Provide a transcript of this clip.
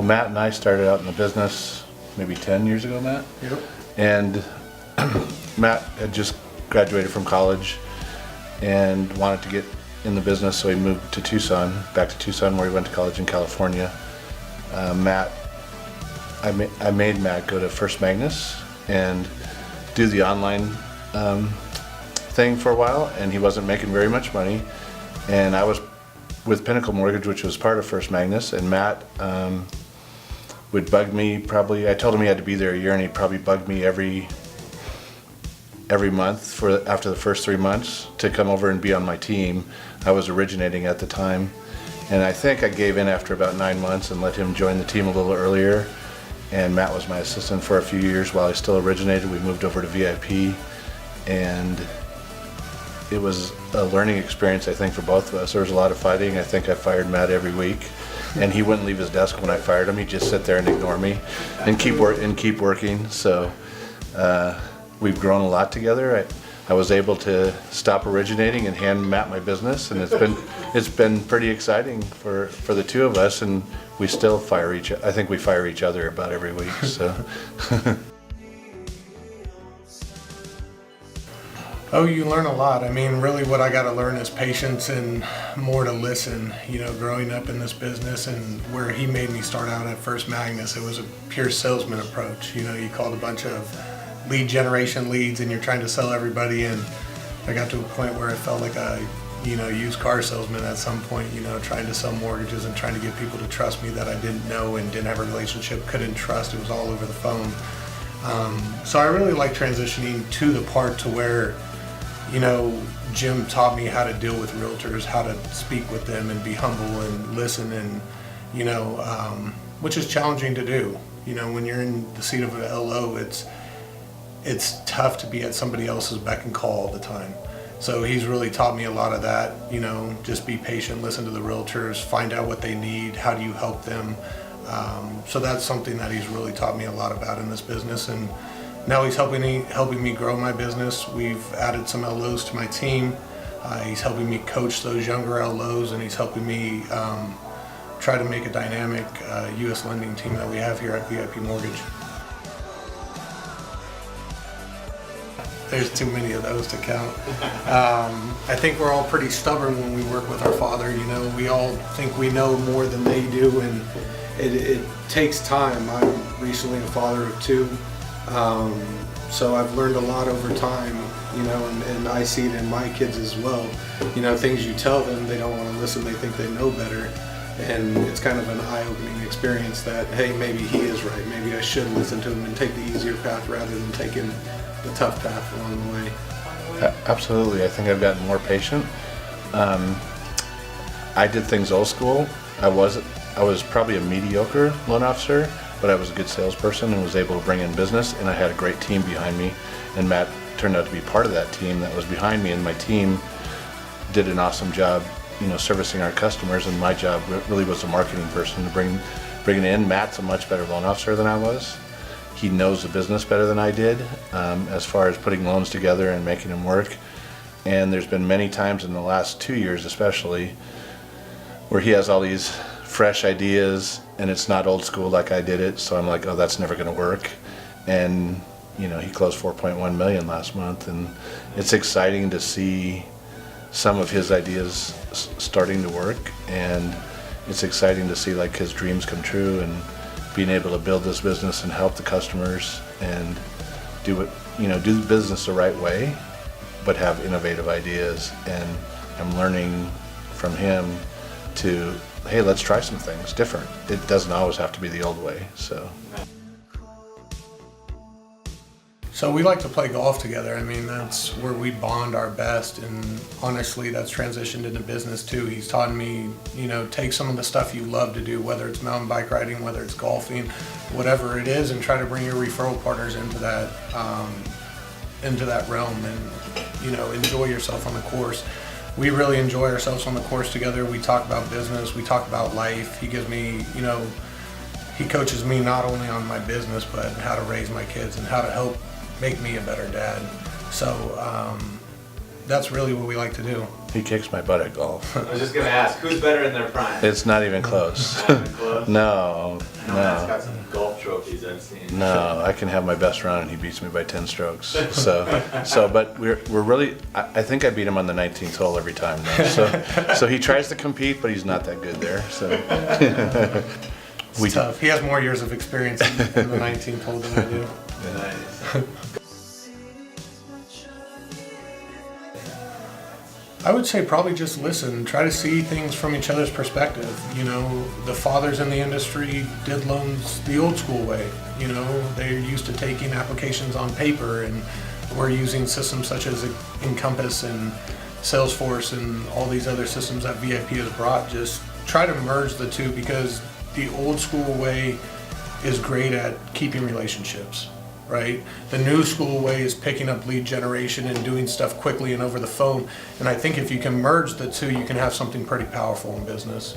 Well, Matt and I started out in the business maybe 10 years ago, Matt. Yep. And Matt had just graduated from college and wanted to get in the business, so he moved to Tucson, back to Tucson, where he went to college in California. I made Matt go to First Magnus and do the online thing for a while, and he wasn't making very much money. And I was with Pinnacle Mortgage, which was part of First Magnus, and Matt would bug me probably. I told him he had to be there a year, and he'd probably bug me every month after the first 3 months to come over and be on my team. I was originating at the time, and I think I gave in after about 9 months and let him join the team a little earlier. And Matt was my assistant for a few years while I still originated. We moved over to VIP, and it was a learning experience, I think, for both of us. There was a lot of fighting. I think I fired Matt every week, and he wouldn't leave his desk when I fired him. He'd just sit there and ignore me and keep working. So we've grown a lot together. I was able to stop originating and hand Matt my business, and it's been pretty exciting for the two of us, and we still I think we fire each other about every week. So. Oh, you learn a lot. I mean, really what I got to learn is patience and more to listen. You know, growing up in this business, and where he made me start out at First Magnus, it was a pure salesman approach. You know, you called a bunch of lead generation leads and you're trying to sell everybody, and I got to a point where I felt like a used car salesman at some point, trying to sell mortgages and trying to get people to trust me that I didn't know and didn't have a relationship, couldn't trust. It was all over the phone. So I really like transitioning to the part to where Jim taught me how to deal with realtors, how to speak with them and be humble and listen, and which is challenging to do. When you're in the seat of an LO, it's tough to be at somebody else's beck and call all the time. So he's really taught me a lot of that, just be patient, listen to the realtors, find out what they need, how do you help them. So that's something that he's really taught me a lot about in this business, and now he's helping me grow my business. We've added some LOs to my team. He's helping me coach those younger LOs, and he's helping me try to make a dynamic U.S. lending team that we have here at VIP Mortgage. There's too many of those to count. I think we're all pretty stubborn when we work with our father. We all think we know more than they do, and it takes time. I'm recently a father of two. So I've learned a lot over time, and I see it in my kids as well. Things you tell them, they don't want to listen, they think they know better. And it's kind of an eye-opening experience that, hey, maybe he is right. Maybe I should listen to him and take the easier path rather than taking the tough path along the way. Absolutely. I think I've gotten more patient. I did things old school. I was probably a mediocre loan officer, but I was a good salesperson and was able to bring in business, and I had a great team behind me, and Matt turned out to be part of that team that was behind me, and my team did an awesome job, servicing our customers, and my job really was a marketing person to bring it in. Matt's a much better loan officer than I was. He knows the business better than I did, as far as putting loans together and making them work. And there's been many times in the last 2 years especially where he has all these fresh ideas, and it's not old school like I did it, so I'm like, oh, that's never going to work. And he closed $4.1 million last month, and it's exciting to see some of his ideas starting to work, and it's exciting to see like his dreams come true, and being able to build this business and help the customers and do the business the right way, but have innovative ideas. And I'm learning from him to, hey, let's try some things different. It doesn't always have to be the old way. So we like to play golf together. I mean, that's where we bond our best, and honestly, that's transitioned into business too. He's taught me, take some of the stuff you love to do, whether it's mountain bike riding, whether it's golfing, whatever it is, and try to bring your referral partners into that realm, and enjoy yourself on the course. We really enjoy ourselves on the course together. We talk about business, we talk about life. He gives me, he coaches me not only on my business, but how to raise my kids and how to help make me a better dad. So that's really what we like to do. He kicks my butt at golf. I was just gonna ask, who's better in their prime? It's not even close. Not even close? No, I know Matt's no, got some golf trophies I've seen. no. I can have my best round and he beats me by 10 strokes. So, but we're really. I think I beat him on the 19th hole every time though. So he tries to compete, but he's not that good there. So. It's tough. He has more years of experience in the 19th hole than I do. Nice. I would say probably just listen, try to see things from each other's perspective. You know, the fathers in the industry did loans the old school way. You know, they're used to taking applications on paper, and we're using systems such as Encompass and Salesforce and all these other systems that VIP has brought. Just try to merge the two, because the old school way is great at keeping relationships, right? The new school way is picking up lead generation and doing stuff quickly and over the phone. And I think if you can merge the two, you can have something pretty powerful in business.